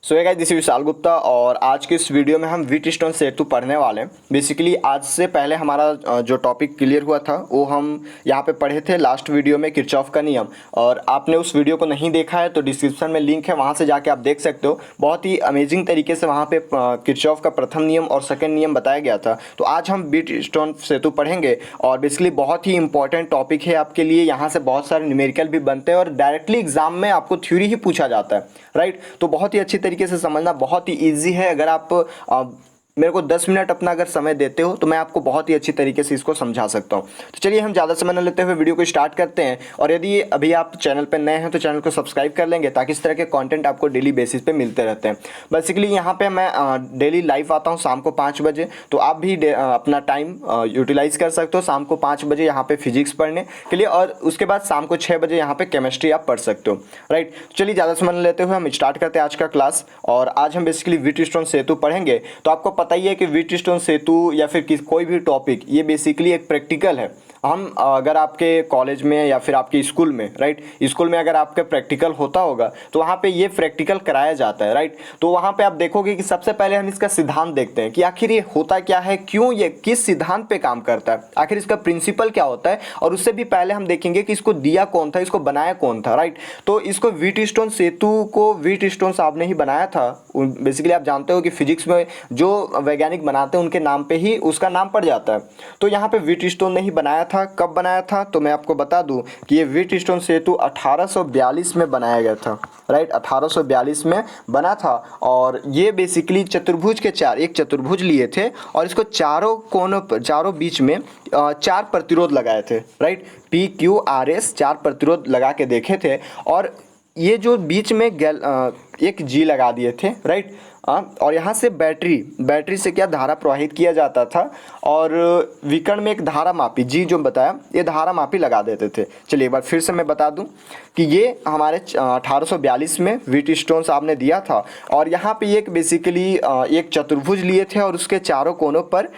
So hey guys, this is Vishal Gupta और आज के इस वीडियो में हम व्हीटस्टोन सेतु पढ़ने वाले हैं। बेसिकली आज से पहले हमारा जो टॉपिक क्लियर हुआ था वो हम यहाँ पे पढ़े थे लास्ट वीडियो में, किरचॉफ का नियम। और आपने उस वीडियो को नहीं देखा है तो डिस्क्रिप्शन में लिंक है, वहाँ से जाके आप देख सकते हो। बहुत ही अमेजिंग तरीके से वहाँ पे किरचॉफ का प्रथम नियम और सेकेंड नियम बताया गया था। तो आज हम व्हीटस्टोन सेतु पढ़ेंगे और बेसिकली बहुत ही इंपॉर्टेंट टॉपिक है आपके लिए। यहाँ से बहुत सारे न्यूमेरिकल भी बनते हैं और डायरेक्टली एग्जाम में आपको थ्योरी ही पूछा जाता है, राइट। तो बहुत ही अच्छी तरीके से समझना, बहुत ही इजी है। अगर आप मेरे को 10 मिनट अपना अगर समय देते हो तो मैं आपको बहुत ही अच्छी तरीके से इसको समझा सकता हूँ। तो चलिए हम ज़्यादा समय न लेते हुए वीडियो को स्टार्ट करते हैं। और यदि अभी आप चैनल पर नए हैं तो चैनल को सब्सक्राइब कर लेंगे ताकि इस तरह के कंटेंट आपको डेली बेसिस पे मिलते रहते हैं। बेसिकली यहाँ पे मैं डेली लाइव आता हूँ शाम को 5 बजे, तो आप भी अपना टाइम यूटिलाइज कर सकते हो शाम को 5 बजे यहाँ पे फिजिक्स पढ़ने के लिए, और उसके बाद शाम को 6 बजे यहाँ पे केमिस्ट्री आप पढ़ सकते हो, राइट। चलिए ज़्यादा समय न लेते हुए हम स्टार्ट करते हैं आज का क्लास। और आज हम बेसिकली व्हीटस्टोन सेतु पढ़ेंगे। तो आपको पता ही है कि व्हीटस्टोन सेतु या फिर कोई भी टॉपिक, ये बेसिकली एक प्रैक्टिकल है। हम अगर आपके कॉलेज में या फिर आपके स्कूल में, राइट, स्कूल में अगर आपका प्रैक्टिकल होता होगा तो वहाँ पे ये प्रैक्टिकल कराया जाता है, राइट। तो वहाँ पे आप देखोगे कि सबसे पहले हम इसका सिद्धांत देखते हैं कि आखिर ये होता क्या है, क्यों ये किस सिद्धांत पे काम करता है, आखिर इसका प्रिंसिपल क्या होता है। और उससे भी पहले हम देखेंगे कि इसको दिया कौन था, इसको बनाया कौन था, राइट। तो इसको व्हीटस्टोन सेतु को व्हीटस्टोन साहब ने ही बनाया था। बेसिकली आप जानते हो कि फिजिक्स में जो वैज्ञानिक बनाते हैं उनके नाम पे ही उसका नाम पड़ जाता है। तो यहाँ पे व्हीटस्टोन ने ही बनाया था। कब बनाया था तो मैं आपको बता दूं कि ये व्हीटस्टोन सेतु 1842 में बनाया गया था, राइट। 1842 में बना था। और ये बेसिकली चतुर्भुज के एक चतुर्भुज लिए थे और इसको चारों कोनों पर, चारों बीच में 4 प्रतिरोध लगाए थे, राइट। PQRS 4 प्रतिरोध लगा के देखे थे। और ये जो बीच में एक G लगा दिए थे, राइट। और यहाँ से बैटरी से क्या धारा प्रवाहित किया जाता था। और विकर्ण में एक धारा मापी G जो बताया, ये धारा मापी लगा देते थे। चलिए एक बार फिर से मैं बता दूं कि ये हमारे 1842 में व्हीटस्टोन साहब ने दिया था। और यहाँ पे एक बेसिकली एक चतुर्भुज लिए थे और उसके चारों कोनों पर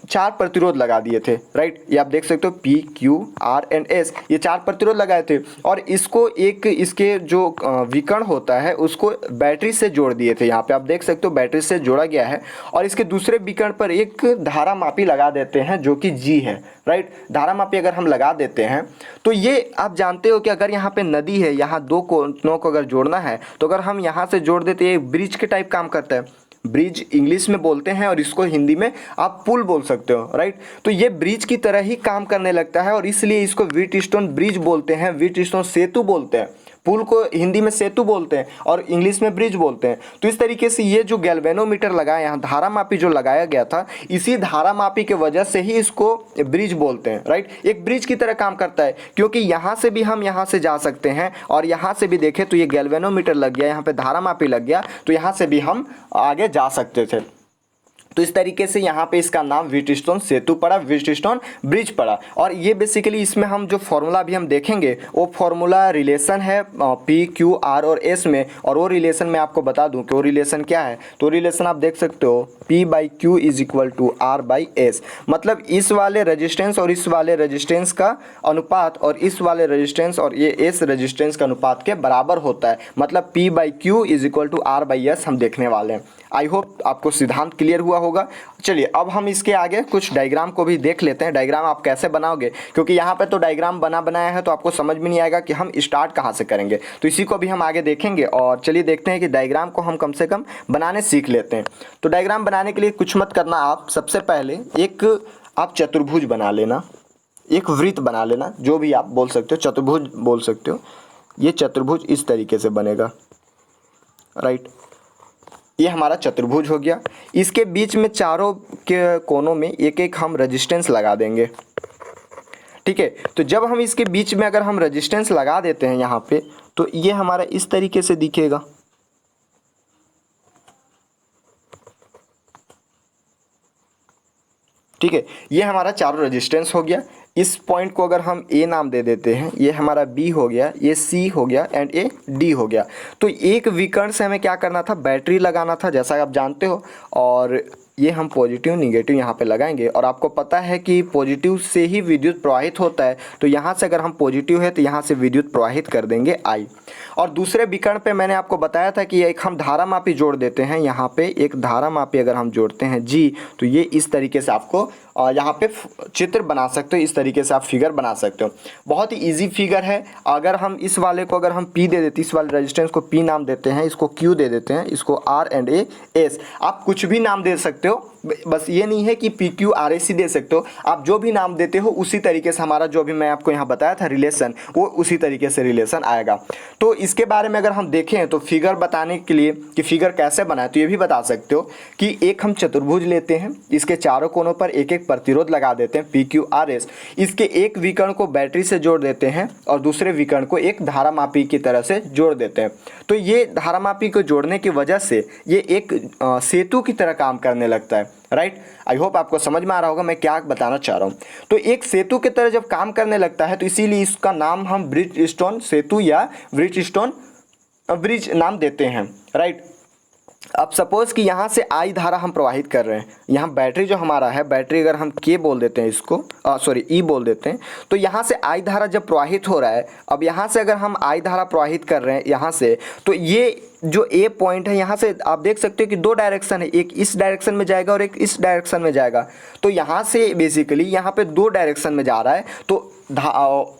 4 प्रतिरोध लगा दिए थे, राइट। ये आप देख सकते हो P, Q, R and S, ये 4 प्रतिरोध लगाए थे। और इसको इसके जो विकर्ण होता है उसको बैटरी से जोड़ दिए थे। यहाँ पे आप देख सकते हो बैटरी से जोड़ा गया है। और इसके दूसरे विकर्ण पर एक धारा मापी लगा देते हैं जो कि G है, राइट। धारा मापी अगर हम लगा देते हैं तो ये आप जानते हो कि अगर यहाँ पे नदी है, यहाँ दो कोनों को अगर जोड़ना है तो अगर हम यहाँ से जोड़ देते हैं, एक ब्रिज के टाइप काम करता है। ब्रिज इंग्लिश में बोलते हैं और इसको हिंदी में आप पुल बोल सकते हो, राइट। तो ये ब्रिज की तरह ही काम करने लगता है और इसलिए इसको व्हीटस्टोन ब्रिज बोलते हैं, व्हीटस्टोन सेतु बोलते हैं। पुल को हिंदी में सेतु बोलते हैं और इंग्लिश में ब्रिज बोलते हैं। तो इस तरीके से ये जो गैल्वेनोमीटर लगाया, यहाँ धारा मापी जो लगाया गया था, इसी धारा मापी के वजह से ही इसको ब्रिज बोलते हैं, राइट। एक ब्रिज की तरह काम करता है क्योंकि यहाँ से भी हम यहाँ से जा सकते हैं और यहाँ से भी देखें तो ये गैल्वेनोमीटर लग गया, यहाँ पे धारा मापी लग गया, तो यहाँ से भी हम आगे जा सकते थे। तो इस तरीके से यहाँ पे इसका नाम व्हीटस्टोन सेतु पड़ा, व्हीटस्टोन ब्रिज पड़ा। और ये बेसिकली इसमें हम जो फॉर्मूला भी हम देखेंगे वो फॉर्मूला रिलेशन है P, Q, R और S में। और वो रिलेशन मैं आपको बता दूं कि वो रिलेशन क्या है। तो रिलेशन आप देख सकते हो P/Q is equal to R/S। मतलब इस वाले रेजिस्टेंस और इस वाले रेजिस्टेंस का अनुपात और इस वाले रेजिस्टेंस और ये S रेजिस्टेंस का अनुपात के बराबर होता है। मतलब P/Q is equal to R/S हम देखने वाले हैं। आई होप आपको सिद्धांत क्लियर हुआ होगा। चलिए अब हम इसके आगे कुछ डायग्राम को भी देख लेते हैं। डायग्राम आप कैसे बनाओगे, क्योंकि यहाँ पे तो डायग्राम बनाया है तो आपको समझ में नहीं आएगा कि हम स्टार्ट कहाँ से करेंगे। तो इसी को भी हम आगे देखेंगे। और चलिए देखते हैं कि डायग्राम को हम कम से कम बनाने सीख लेते हैं। तो डायग्राम बनाने के लिए कुछ मत करना, आप सबसे पहले एक आप चतुर्भुज बना लेना, एक वृत्त बना लेना, जो भी आप बोल सकते हो, चतुर्भुज बोल सकते हो। ये चतुर्भुज इस तरीके से बनेगा, राइट। ये हमारा चतुर्भुज हो गया। इसके बीच में चारों के कोनों में एक एक हम रेजिस्टेंस लगा देंगे, ठीक है। तो जब हम इसके बीच में अगर हम रेजिस्टेंस लगा देते हैं यहाँ पे, तो ये हमारा इस तरीके से दिखेगा, ठीक है। ये हमारा चारों रेजिस्टेंस हो गया। इस पॉइंट को अगर हम ए नाम दे देते हैं, ये हमारा बी हो गया, ये सी हो गया एंड ये डी हो गया। तो एक विकर्ण से हमें क्या करना था, बैटरी लगाना था, जैसा आप जानते हो। और ये हम पॉजिटिव निगेटिव यहाँ पे लगाएंगे और आपको पता है कि पॉजिटिव से ही विद्युत प्रवाहित होता है, तो यहाँ से अगर हम पॉजिटिव है तो यहाँ से विद्युत प्रवाहित कर देंगे I। और दूसरे विकर्ण पे मैंने आपको बताया था कि एक हम धारामापी जोड़ देते हैं, यहाँ पे एक धारामापी अगर हम जोड़ते हैं G, तो ये इस तरीके से आपको यहाँ पे चित्र बना सकते हो, इस तरीके से आप फिगर बना सकते हो। बहुत ही इजी फिगर है। अगर हम इस वाले को अगर हम P दे देते, इस वाले रेजिस्टेंस को P नाम देते हैं, इसको Q दे देते हैं, इसको R एंड A S, आप कुछ भी नाम दे सकते हो, बस ये नहीं है कि PQ RAC दे सकते हो, आप जो भी नाम देते हो उसी तरीके से हमारा जो भी मैं आपको यहाँ बताया था रिलेशन, वो उसी तरीके से रिलेशन आएगा। तो इसके बारे में अगर हम देखें तो फिगर बताने के लिए कि फिगर कैसे बनाए, तो ये भी बता सकते हो कि एक हम चतुर्भुज लेते हैं, इसके चारों कोनों पर एक एक प्रतिरोध लगा देते हैं PQRS, इसके एक विकर्ण को बैटरी से जोड़ देते हैं और दूसरे विकर्ण को एक धारामापी की तरह से जोड़ देते हैं। तो ये धारामापी को जोड़ने की वजह से ये एक सेतु की तरह काम करने लगता है। राइट, आई होप आपको समझ में आ रहा होगा मैं क्या बताना चाह रहा हूँ। तो एक सेतु की तरह जब काम करने लगता है तो इसीलिए इसका नाम हम ब्रिजस्टोन सेतु या ब्रिजस्टोन ब्रिज नाम देते हैं। राइट, अब सपोज कि यहाँ से I धारा हम प्रवाहित कर रहे हैं, यहाँ बैटरी जो हमारा है, बैटरी अगर हम K बोल देते हैं इसको, सॉरी E बोल देते हैं, तो यहाँ से I धारा जब प्रवाहित हो रहा है, अब यहाँ से अगर हम I धारा प्रवाहित कर रहे हैं यहाँ से, तो ये जो A पॉइंट है यहाँ से आप देख सकते हो कि दो डायरेक्शन है, एक इस डायरेक्शन में जाएगा और एक इस डायरेक्शन में जाएगा। तो यहाँ से बेसिकली यहाँ पे दो डायरेक्शन में जा रहा है, तो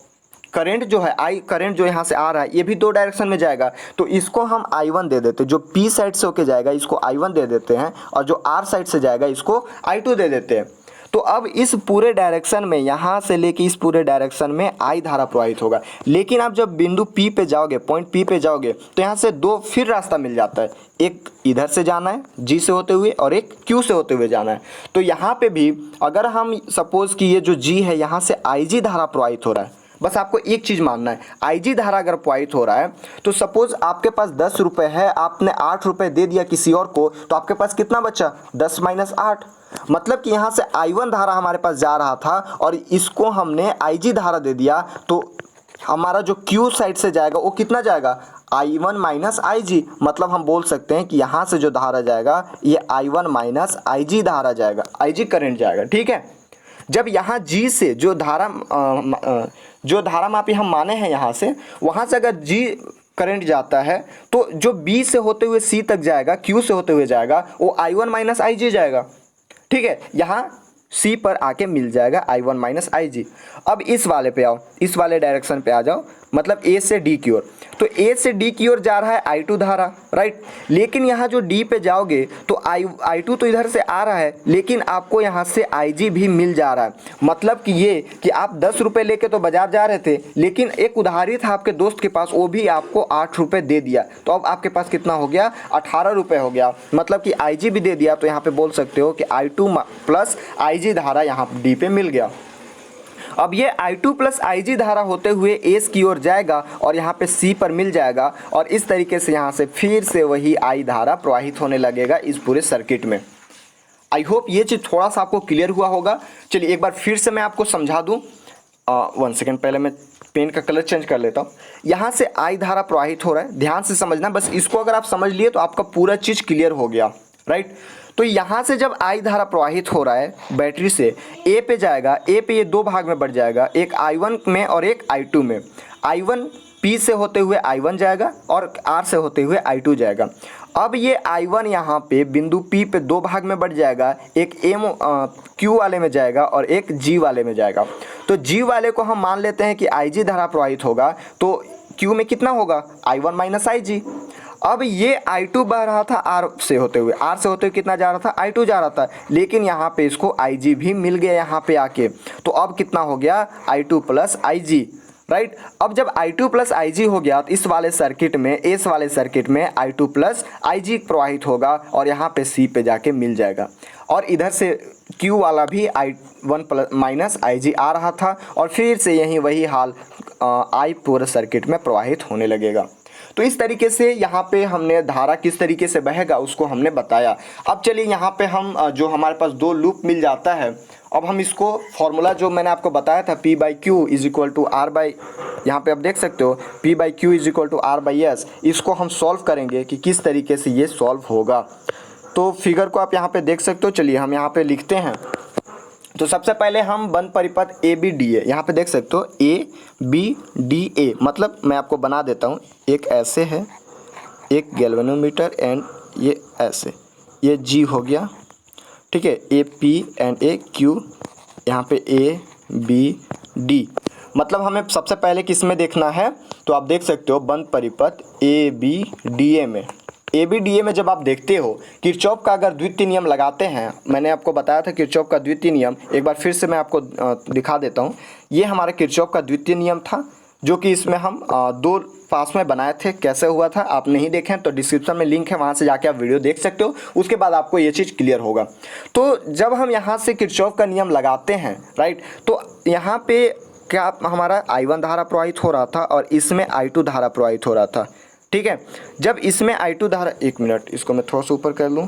करंट जो है करंट जो यहाँ से आ रहा है ये भी दो डायरेक्शन में जाएगा, तो इसको हम I1 दे देते हैं। जो P साइड से होके जाएगा इसको I1 दे देते हैं और जो R साइड से जाएगा इसको I2 दे देते हैं। तो अब इस पूरे डायरेक्शन में, यहाँ से लेके इस पूरे डायरेक्शन में I धारा प्रवाहित होगा। लेकिन आप जब बिंदु P पे जाओगे, पॉइंट P पे जाओगे, तो यहाँ से दो फिर रास्ता मिल जाता है, एक इधर से जाना है G से होते हुए और एक Q से होते हुए जाना है। तो यहाँ पे भी अगर हम सपोज कि ये जो G है यहाँ से IG धारा प्रवाहित हो रहा है, बस आपको एक चीज़ मानना है, IG धारा अगर प्रवाहित हो रहा है तो सपोज आपके पास 10 रुपये है, आपने 8 रुपये दे दिया किसी और को, तो आपके पास कितना बचा, 10 - 8। मतलब कि यहाँ से I1 धारा हमारे पास जा रहा था और इसको हमने IG धारा दे दिया, तो हमारा जो Q साइड से जाएगा वो कितना जाएगा, I1 - IG। मतलब हम बोल सकते हैं कि यहाँ से जो धारा जाएगा ये I1 - IG धारा जाएगा, IG करंट जाएगा। ठीक है, जब यहाँ G से जो धारामापी हम माने हैं यहाँ से, वहाँ से अगर G करंट जाता है तो जो B से होते हुए C तक जाएगा, Q से होते हुए जाएगा, वो I1 - IG जाएगा। ठीक है, यहाँ C पर आके मिल जाएगा I1 - IG। अब इस वाले पे आओ, इस वाले डायरेक्शन पे आ जाओ, मतलब A से D की ओर। तो A से D की ओर जा रहा है I2 धारा, राइट। लेकिन यहाँ जो D पे जाओगे तो I2 तो इधर से आ रहा है, लेकिन आपको यहाँ से IG भी मिल जा रहा है। मतलब कि ये कि आप 10 रुपये लेके तो बाजार जा रहे थे, लेकिन एक उधारी था आपके दोस्त के पास, वो भी आपको 8 रुपये दे दिया, तो अब आपके पास कितना हो गया, 18 रुपये हो गया। मतलब कि IG भी दे दिया, तो यहाँ पे बोल सकते हो कि I2 + IG धारा यहाँ D पे मिल गया। अब ये I2 + IG धारा होते हुए S की ओर जाएगा और यहाँ पे C पर मिल जाएगा, और इस तरीके से यहाँ से फिर से वही I धारा प्रवाहित होने लगेगा इस पूरे सर्किट में। आई होप ये चीज़ थोड़ा सा आपको क्लियर हुआ होगा। चलिए एक बार फिर से मैं आपको समझा दूँ। 1 सेकेंड, पहले मैं पेन का कलर चेंज कर लेता हूँ। यहाँ से I धारा प्रवाहित हो रहा है, ध्यान से समझना, बस इसको अगर आप समझ लिए तो आपका पूरा चीज़ क्लियर हो गया, राइट। तो यहाँ से जब I धारा प्रवाहित हो रहा है बैटरी से A पे जाएगा, A पे ये दो भाग में बढ़ जाएगा, एक I1 में और एक I2 में। I1 P से होते हुए I1 जाएगा और R से होते हुए I2 जाएगा। अब ये I1 यहाँ पे बिंदु P पे दो भाग में बढ़ जाएगा, एक Q वाले में जाएगा और एक G वाले में जाएगा। तो G वाले को हम मान लेते हैं कि IG धारा प्रवाहित होगा, तो Q में कितना होगा, I1 - IG। अब ये I2 बह रहा था R से होते हुए, R से होते हुए कितना जा रहा था, I2 जा रहा था, लेकिन यहाँ पे इसको IG भी मिल गया यहाँ पे आके, तो अब कितना हो गया, I2 + IG, राइट। अब जब I2 + IG हो गया तो इस वाले सर्किट में, इस वाले सर्किट में I2 + IG प्रवाहित होगा और यहाँ पे C पे जाके मिल जाएगा, और इधर से Q वाला भी I1 - IG आ रहा था, और फिर से यही वही हाल I पूरे सर्किट में प्रवाहित होने लगेगा। तो इस तरीके से यहाँ पे हमने धारा किस तरीके से बहेगा उसको हमने बताया। अब चलिए यहाँ पे हम जो हमारे पास दो लूप मिल जाता है, अब हम इसको फॉर्मूला जो मैंने आपको बताया था P/Q = R/, यहाँ पे आप देख सकते हो P/Q = R/S, इसको हम सॉल्व करेंगे कि किस तरीके से ये सॉल्व होगा। तो फिगर को आप यहाँ पे देख सकते हो। चलिए हम यहाँ पे लिखते हैं। तो सबसे पहले हम बंद परिपथ ए बी डी ए यहाँ पे देख सकते हो, ए बी डी ए, मतलब मैं आपको बना देता हूँ। एक ऐसे है, एक गैल्वेनोमीटर एंड ये ऐसे, ये जी हो गया, ठीक है। A P and A Q, यहाँ पे ए बी डी, मतलब हमें सबसे पहले किस में देखना है, तो आप देख सकते हो बंद परिपथ ए बी डी ए में। ए बी डी ए में जब आप देखते हो किरचॉफ का अगर द्वितीय नियम लगाते हैं, मैंने आपको बताया था किरचॉफ का द्वितीय नियम, एक बार फिर से मैं आपको दिखा देता हूँ। ये हमारा किरचॉफ का द्वितीय नियम था, जो कि इसमें हम दो पास में बनाए थे। कैसे हुआ था आप नहीं देखें तो डिस्क्रिप्शन में लिंक है, वहाँ से जाके आप वीडियो देख सकते हो, उसके बाद आपको ये चीज़ क्लियर होगा। तो जब हम यहाँ से किरचॉफ का नियम लगाते हैं, राइट, तो यहाँ पे क्या हमारा I1 धारा प्रवाहित हो रहा था और इसमें I2 धारा प्रवाहित हो रहा था, ठीक है। जब इसमें I2 धारा, एक मिनट इसको मैं थोड़ा सा ऊपर कर लूँ,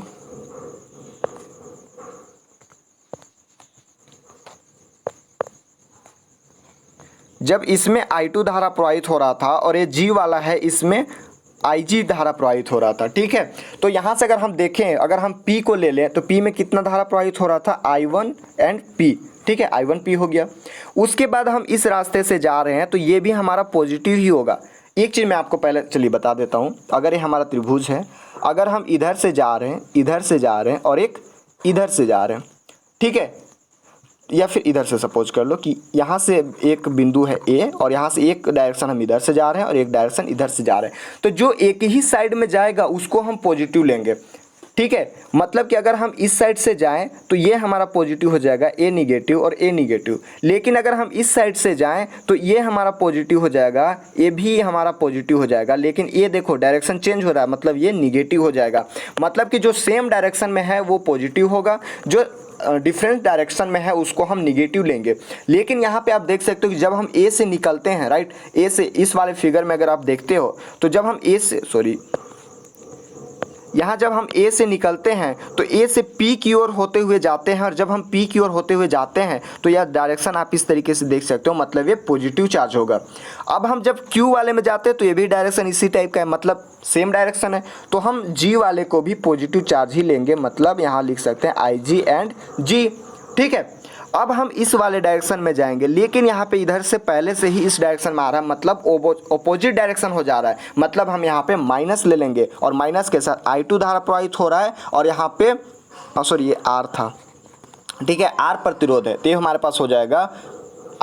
जब इसमें I2 धारा प्रवाहित हो रहा था और ये G वाला है, इसमें IG धारा प्रवाहित हो रहा था, ठीक है। तो यहाँ से अगर हम देखें, अगर हम P को ले लें तो P में कितना धारा प्रवाहित हो रहा था, I1 एंड P, ठीक है, I1P हो गया। उसके बाद हम इस रास्ते से जा रहे हैं तो ये भी हमारा पॉजिटिव ही होगा। एक चीज़ मैं आपको पहले चलिए बता देता हूँ। अगर ये हमारा त्रिभुज है, अगर हम इधर से जा रहे हैं, इधर से जा रहे हैं और एक इधर से जा रहे हैं, ठीक है, या फिर इधर से सपोज कर लो कि यहाँ से एक बिंदु है ए और यहाँ से एक डायरेक्शन हम इधर से जा रहे हैं और एक डायरेक्शन इधर से जा रहे हैं, तो जो एक ही साइड में जाएगा उसको हम पॉजिटिव लेंगे, ठीक है। मतलब कि अगर हम इस साइड से जाएं तो ये हमारा पॉजिटिव हो जाएगा, ए निगेटिव और ए निगेटिव। लेकिन अगर हम इस साइड से जाएं तो ये हमारा पॉजिटिव हो जाएगा, ये भी हमारा पॉजिटिव हो जाएगा। लेकिन ये देखो डायरेक्शन चेंज हो रहा है, मतलब ये निगेटिव हो जाएगा। मतलब कि जो सेम डायरेक्शन में है वो पॉजिटिव होगा, जो डिफरेंट डायरेक्शन में है उसको हम निगेटिव लेंगे। लेकिन यहाँ पे आप देख सकते हो कि जब हम ए से निकलते हैं, राइट, ए से, इस वाले फिगर में अगर आप देखते हो तो जब हम ए से, सॉरी, यहाँ जब हम ए से निकलते हैं तो ए से पी की ओर होते हुए जाते हैं, और जब हम पी की ओर होते हुए जाते हैं तो यह डायरेक्शन आप इस तरीके से देख सकते हो, मतलब ये पॉजिटिव चार्ज होगा। अब हम जब क्यू वाले में जाते हैं तो ये भी डायरेक्शन इसी टाइप का है, मतलब सेम डायरेक्शन है, तो हम जी वाले को भी पॉजिटिव चार्ज ही लेंगे, मतलब यहाँ लिख सकते हैं आई जी एंड जी, ठीक है। अब हम इस वाले डायरेक्शन में जाएंगे, लेकिन यहाँ पे इधर से पहले से ही इस डायरेक्शन में आ रहा है, मतलब ऑपोजिट डायरेक्शन हो जा रहा है, मतलब हम यहाँ पे माइनस ले लेंगे और माइनस के साथ I2 धारा प्रवाहित हो रहा है और यहाँ पे सॉरी ये R था, ठीक है, R प्रतिरोध है, तो ये हमारे पास हो जाएगा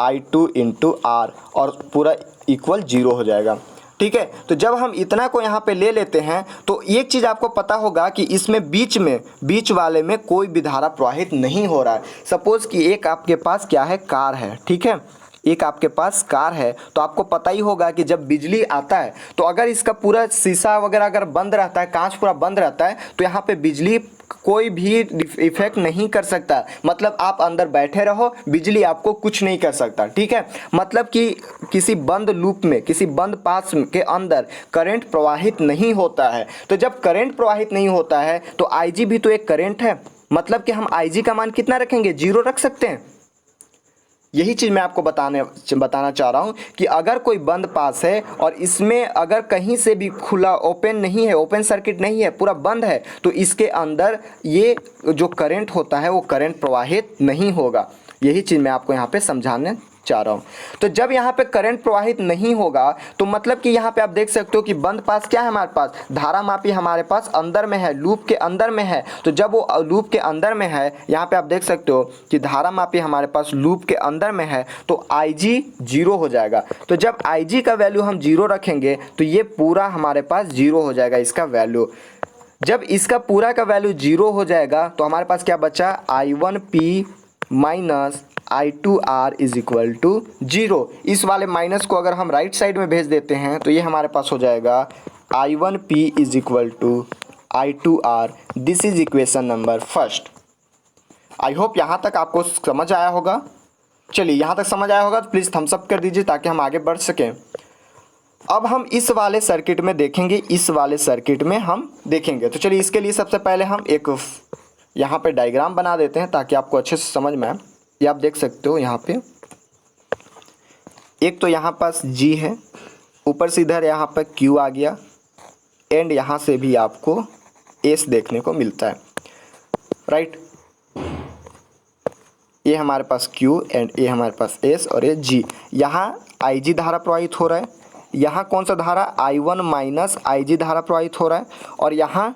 I2 इंटू R और पूरा इक्वल 0 हो जाएगा, ठीक है। तो जब हम इतना को यहाँ पे ले लेते हैं तो एक चीज़ आपको पता होगा कि इसमें बीच वाले में कोई भी धारा प्रवाहित नहीं हो रहा है। सपोज कि एक आपके पास क्या है, कार है, ठीक है, एक आपके पास कार है, तो आपको पता ही होगा कि जब बिजली आता है तो अगर इसका पूरा शीशा वगैरह अगर बंद रहता है, कांच पूरा बंद रहता है, तो यहाँ पे बिजली कोई भी इफेक्ट नहीं कर सकता, मतलब आप अंदर बैठे रहो, बिजली आपको कुछ नहीं कर सकता, ठीक है। मतलब कि किसी बंद लूप में, किसी बंद पाथ के अंदर करंट प्रवाहित नहीं होता है। तो जब करंट प्रवाहित नहीं होता है तो IG भी तो एक करंट है, मतलब कि हम IG का मान कितना रखेंगे, 0 रख सकते हैं। यही चीज़ मैं आपको बताना चाह रहा हूँ कि अगर कोई बंद पास है और इसमें अगर कहीं से भी खुला ओपन नहीं है, ओपन सर्किट नहीं है, पूरा बंद है, तो इसके अंदर ये जो करंट होता है वो करंट प्रवाहित नहीं होगा। यही चीज़ मैं आपको यहाँ पे समझाने चाह रहा हूँ। तो जब यहाँ पे करंट प्रवाहित नहीं होगा तो मतलब कि यहाँ पे आप देख सकते हो कि बंद पास क्या है हमारे पास, धारा मापी हमारे पास अंदर में है, लूप के अंदर में है। तो जब वो लूप के अंदर में है, यहाँ पे आप देख सकते हो कि धारा मापी हमारे पास लूप के अंदर में है, तो IG 0 हो जाएगा। तो जब IG का वैल्यू हम 0 रखेंगे तो ये पूरा हमारे पास 0 हो जाएगा इसका वैल्यू। जब इसका पूरा का वैल्यू 0 हो जाएगा तो हमारे पास क्या बचा, I1P minus I2R is equal to 0। इस वाले माइनस को अगर हम राइट साइड में भेज देते हैं तो ये हमारे पास हो जाएगा I1P is equal to I2R। This is equation number first. I hope यहाँ तक आपको समझ आया होगा। चलिए यहाँ तक समझ आया होगा तो प्लीज़ थम्स अप कर दीजिए ताकि हम आगे बढ़ सकें। अब हम इस वाले सर्किट में देखेंगे, इस वाले सर्किट में हम देखेंगे। तो चलिए इसके लिए सबसे पहले हम एक यहाँ पे डायग्राम बना देते हैं ताकि आपको अच्छे से समझ में आए। ये आप देख सकते हो यहाँ पे एक तो यहाँ पास G है, ऊपर से इधर यहाँ पर Q आ गया, एंड यहाँ से भी आपको S देखने को मिलता है। राइट। ये हमारे पास Q एंड ये हमारे पास S और ये G। यहाँ IG धारा प्रवाहित हो रहा है, यहाँ कौन सा धारा I1 माइनस IG धारा प्रवाहित हो रहा है, और यहाँ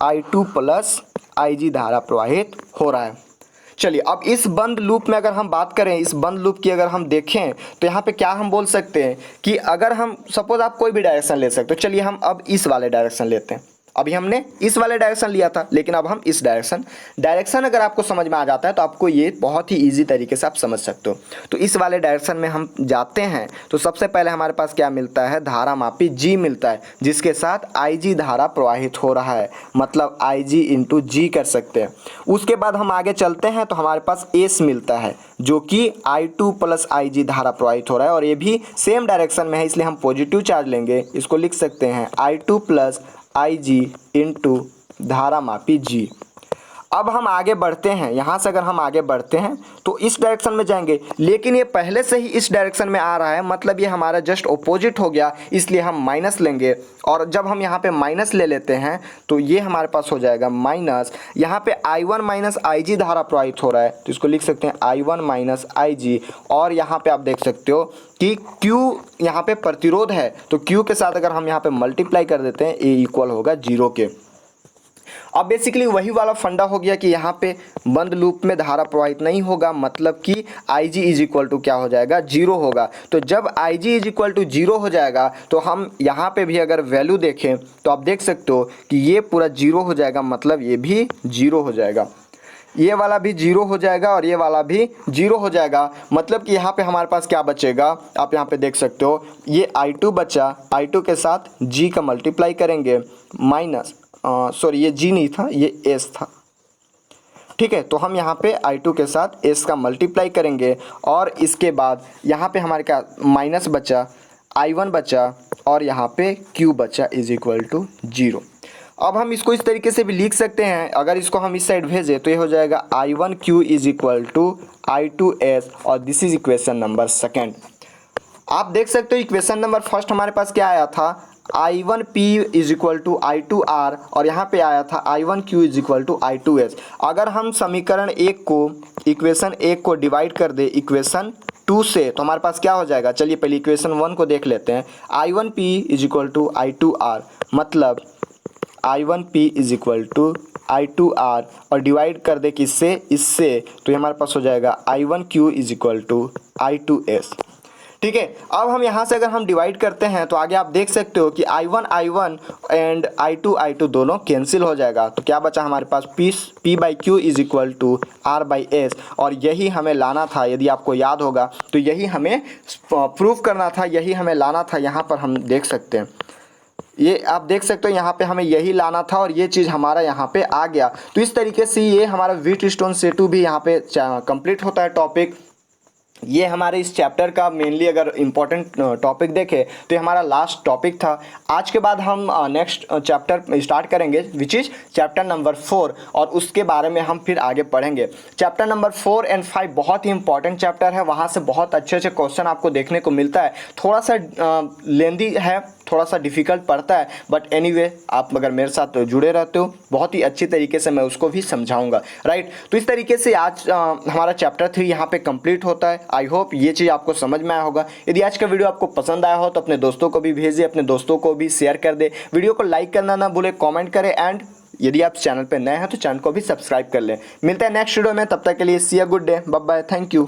I2 प्लस IG धारा प्रवाहित हो रहा है। चलिए अब इस बंद लूप में अगर हम बात करें, इस बंद लूप की अगर हम देखें तो यहाँ पे क्या हम बोल सकते हैं कि अगर हम सपोज आप कोई भी डायरेक्शन ले सकते हो। चलिए हम अब इस वाले डायरेक्शन लेते हैं। अभी हमने इस वाले डायरेक्शन लिया था, लेकिन अब हम इस डायरेक्शन अगर आपको समझ में आ जाता है तो आपको ये बहुत ही ईजी तरीके से आप समझ सकते हो। तो इस वाले डायरेक्शन में हम जाते हैं तो सबसे पहले हमारे पास क्या मिलता है, धारा मापी G मिलता है, जिसके साथ IG धारा प्रवाहित हो रहा है, मतलब IG इंटू G कर सकते हैं। उसके बाद हम आगे चलते हैं तो हमारे पास S मिलता है, जो कि I2 प्लस IG धारा प्रवाहित हो रहा है, और ये भी सेम डायरेक्शन में है, इसलिए हम पॉजिटिव चार्ज लेंगे। इसको लिख सकते हैं I2 प्लस IG इंटू धारा मापी G। अब हम आगे बढ़ते हैं, यहाँ से अगर हम आगे बढ़ते हैं तो इस डायरेक्शन में जाएंगे, लेकिन ये पहले से ही इस डायरेक्शन में आ रहा है, मतलब ये हमारा जस्ट ऑपोजिट हो गया, इसलिए हम माइनस लेंगे। और जब हम यहाँ पे माइनस ले लेते हैं तो ये हमारे पास हो जाएगा माइनस, यहाँ पे I1 माइनस IG धारा प्रवाहित हो रहा है, तो इसको लिख सकते हैं I1 माइनस IG। और यहाँ पे आप देख सकते हो कि Q यहाँ पे प्रतिरोध है, तो Q के साथ अगर हम यहाँ पे मल्टीप्लाई कर देते हैं, A इक्वल होगा 0 के। अब बेसिकली वही वाला फंडा हो गया कि यहाँ पे बंद लूप में धारा प्रवाहित नहीं होगा, मतलब कि IG इज इक्वल टू क्या हो जाएगा, 0 होगा। तो जब IG इज इक्वल टू 0 हो जाएगा तो हम यहाँ पे भी अगर वैल्यू देखें तो आप देख सकते हो कि ये पूरा 0 हो जाएगा, मतलब ये भी 0 हो जाएगा, ये वाला भी 0 हो जाएगा और ये वाला भी 0 हो जाएगा। मतलब कि यहाँ पे हमारे पास क्या बचेगा, आप यहाँ पे देख सकते हो ये I2 बचा, I2 के साथ G का मल्टीप्लाई करेंगे, माइनस सॉरी ये G नहीं था, ये S था, ठीक है। तो हम यहाँ पे I2 के साथ S का मल्टीप्लाई करेंगे, और इसके बाद यहाँ पे हमारे क्या माइनस बचा, I1 बचा, और यहाँ पे Q बचा इज इक्वल टू 0। अब हम इसको इस तरीके से भी लिख सकते हैं, अगर इसको हम इस साइड भेजें तो ये हो जाएगा I1Q is equal to I2S, और this is equation number second. आप देख सकते हो इक्वेशन नंबर फर्स्ट हमारे पास क्या आया था, I1P is equal to I2R, और यहाँ पे आया था I1Q is equal to I2S। अगर हम समीकरण एक को, इक्वेशन एक को डिवाइड कर दे इक्वेशन 2 से, तो हमारे पास क्या हो जाएगा, चलिए पहले इक्वेशन 1 को देख लेते हैं। I1P is equal to I2R, मतलब I1P is equal to I2R, और डिवाइड कर दे किससे, इससे, तो ये हमारे पास हो जाएगा I1Q is equal to I2S, ठीक है। अब हम यहाँ से अगर हम डिवाइड करते हैं तो आगे आप देख सकते हो कि I1 एंड I2 दोनों कैंसिल हो जाएगा, तो क्या बचा हमारे पास P by Q is equal to R by S, और यही हमें लाना था। यदि आपको याद होगा तो यही हमें प्रूफ करना था, यही हमें लाना था। यहाँ पर हम देख सकते हैं, ये आप देख सकते हो यहाँ पे हमें यही लाना था, और ये चीज़ हमारा यहाँ पे आ गया। तो इस तरीके से ये हमारा व्हीटस्टोन सेतु भी यहाँ पे कंप्लीट होता है टॉपिक। ये हमारे इस चैप्टर का मेनली अगर इम्पोर्टेंट टॉपिक देखें तो ये हमारा लास्ट टॉपिक था। आज के बाद हम नेक्स्ट चैप्टर स्टार्ट करेंगे, विच इज़ चैप्टर नंबर 4, और उसके बारे में हम फिर आगे पढ़ेंगे। चैप्टर नंबर 4 एंड 5 बहुत ही इंपॉर्टेंट चैप्टर है, वहाँ से बहुत अच्छे अच्छे क्वेश्चन आपको देखने को मिलता है। थोड़ा सा लेंदी है, थोड़ा सा डिफ़िकल्ट पड़ता है, बट एनीवे आप अगर मेरे साथ जुड़े रहते हो बहुत ही अच्छी तरीके से मैं उसको भी समझाऊंगा, राइट। तो इस तरीके से आज हमारा चैप्टर 3 यहाँ पे कंप्लीट होता है। आई होप ये चीज़ आपको समझ में आया होगा। यदि आज का वीडियो आपको पसंद आया हो तो अपने दोस्तों को भी भेजिए, अपने दोस्तों को भी शेयर कर दे, वीडियो को लाइक करना ना भूले, कमेंट करें, एंड यदि आप चैनल पर नए हैं तो चैनल को भी सब्सक्राइब कर लें। मिलते हैं नेक्स्ट वीडियो में, तब तक के लिए see a good day, bye bye, thank you.